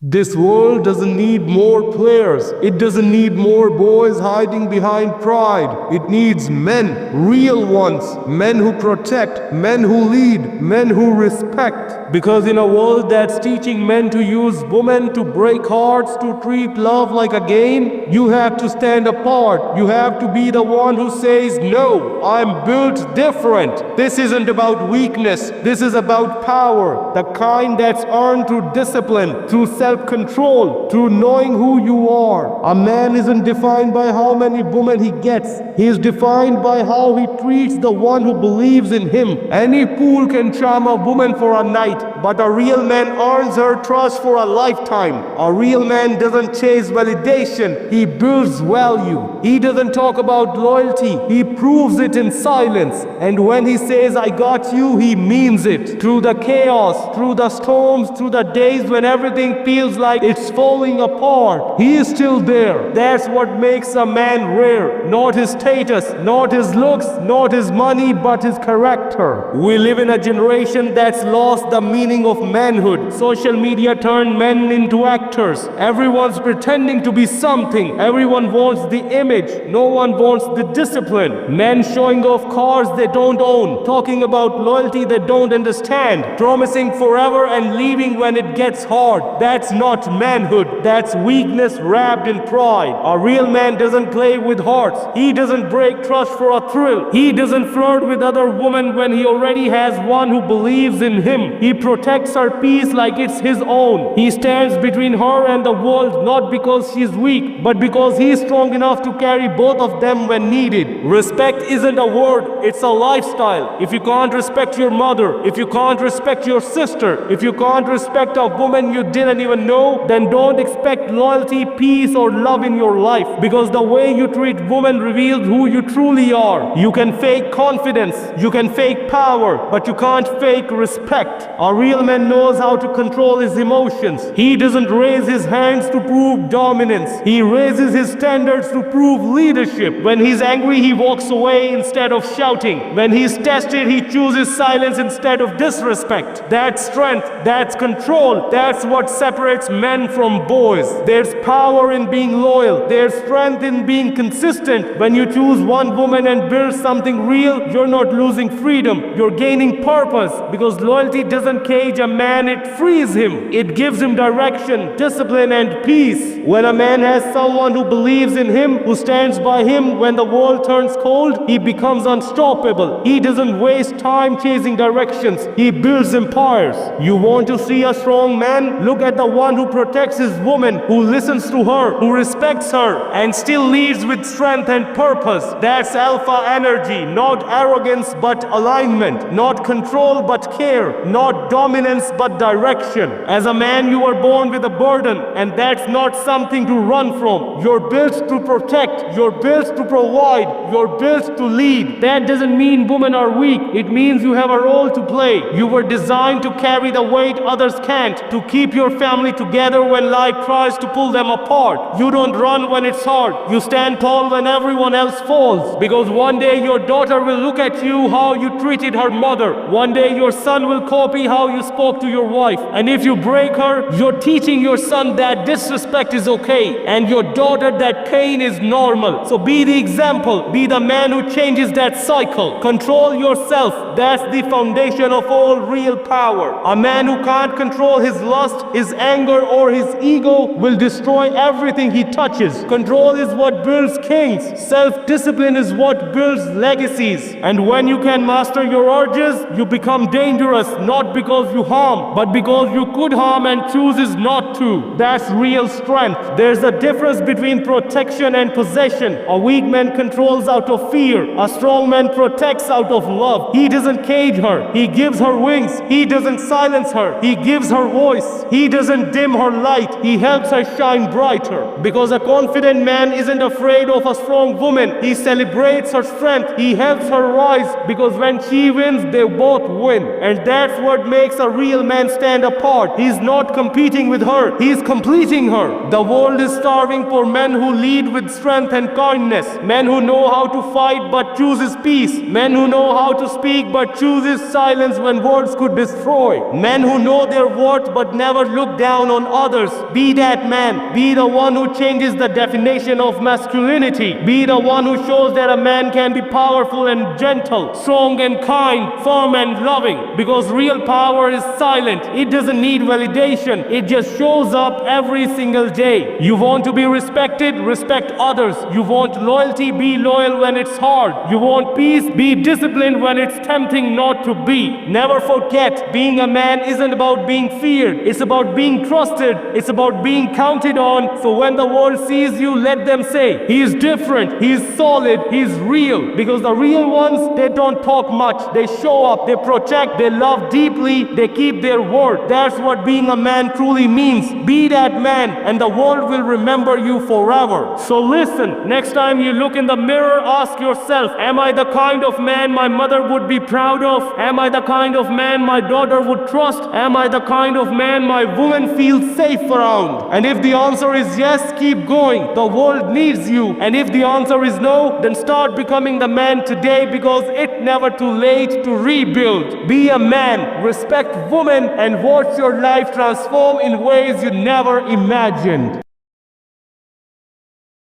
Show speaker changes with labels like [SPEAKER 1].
[SPEAKER 1] This world doesn't need more players. It doesn't need more boys hiding behind pride. It needs men, real ones, men who protect, men who lead, men who respect. Because in a world that's teaching men to use women to break hearts, to treat love like a game, you have to stand apart. You have to be the one who says, no, I'm built different. This isn't about weakness. This is about power. The kind that's earned through discipline, through self-control, through knowing who you are. A man isn't defined by how many women he gets. He is defined by how he treats the one who believes in him. Any fool can charm a woman for a night, but a real man earns her trust for a lifetime. A real man doesn't chase validation. He builds value. He doesn't talk about loyalty. He proves it in silence. And when he says, I got you, he means it. Through the chaos, through the storms, through the days when everything feels like it's falling apart, he is still there. That's what makes a man rare. Not his status, not his looks, not his money, but his character. We live in a generation that's lost the meaning of manhood. Social media turned men into actors. Everyone's pretending to be something. Everyone wants the image. No one wants the discipline. Men showing off cars they don't own, talking about loyalty they don't understand, promising forever and leaving when it gets hard. That's not manhood. That's weakness wrapped in pride. A real man doesn't play with hearts. He doesn't break trust for a thrill. He doesn't flirt with other women when he already has one who believes in him. He protects her peace like it's his own. He stands between her and the world not because she's weak, but because he's strong enough to carry both of them when needed. Respect isn't a word, it's a lifestyle. If you can't respect your mother, if you can't respect your sister, if you can't respect a woman you didn't even know, then don't expect loyalty, peace, or love in your life. Because the way you treat women reveals who you truly are. You can fake confidence, you can fake power, but you can't fake respect. A real man knows how to control his emotions. He doesn't raise his hands to prove dominance. He raises his standards to prove leadership. When he's angry, he walks away instead of shouting. When he's tested, he chooses silence instead of disrespect. That's strength, that's control, that's what separates men from boys. There's power in being loyal. There's strength in being consistent. When you choose one woman and build something real, you're not losing freedom. You're gaining purpose. Because loyalty doesn't cage a man, it frees him. It gives him direction, discipline, and peace. When a man has someone who believes in him, who stands by him when the world turns cold, he becomes unstoppable. He doesn't waste time chasing directions. He builds empires. You want to see a strong man? Look at the one who protects his woman, who listens to her, who respects her, and still leads with strength and purpose. That's alpha energy, not arrogance but alignment, not control but care, not dominance but direction. As a man, you are born with a burden, and that's not something to run from. You're built to protect, you're built to provide, you're built to lead. That doesn't mean women are weak. It means you have a role to play. You were designed to carry the weight others can't, to keep your family together when life tries to pull them apart. You don't run when it's hard. You stand tall when everyone else falls. Because one day your daughter will look at you how you treated her mother. One day your son will copy how you spoke to your wife. And if you break her, you're teaching your son that disrespect is okay, and your daughter that pain is normal. So be the example. Be the man who changes that cycle. Control yourself. That's the foundation of all real power. A man who can't control his lust, his anger, or his ego will destroy everything he touches. Control is what builds kings. Self-discipline is what builds legacies. And when you can master your urges, you become dangerous, not because you harm, but because you could harm and chooses not to. That's real strength. There's a difference between protection and possession. A weak man controls out of fear. A strong man protects out of love. He doesn't cage her. He gives her wings. He doesn't silence her. He gives her voice. He doesn't dim her light. He helps her shine brighter. Because a confident man isn't afraid of a strong woman. He celebrates her strength. He helps her rise, because when she wins, they both win. And that's what makes a real man stand apart. He's not competing with her. He's completing her. The world is starving for men who lead with strength and kindness. Men who know how to fight but chooses peace. Men who know how to speak but chooses silence when words could destroy. Men who know their worth but never look down
[SPEAKER 2] down on others. Be that man. Be the one who changes the definition of masculinity. Be the one who shows that a man can be powerful and gentle, strong and kind, firm and loving. Because real power is silent. It doesn't need validation. It just shows up every single day. You want to be respected? Respect others. You want loyalty? Be loyal when it's hard. You want peace? Be disciplined when it's tempting not to be. Never forget, being a man isn't about being feared. It's about being trusted. It's about being counted on. So when the world sees you, let them say, he is different, he is solid, he is real. Because the real ones, they don't talk much. They show up, they protect, they love deeply, they keep their word. That's what being a man truly means. Be that man, and the world will remember you forever. So listen, next time you look in the mirror, ask yourself, am I the kind of man my mother would be proud of? Am I the kind of man my daughter would trust? Am I the kind of man my woman feels safe around? And if the answer is yes, keep going. The world needs you. And if the answer is no, then start becoming the man today, because it's never too late to rebuild. Be a man, respect women, and watch your life transform in ways you never imagined.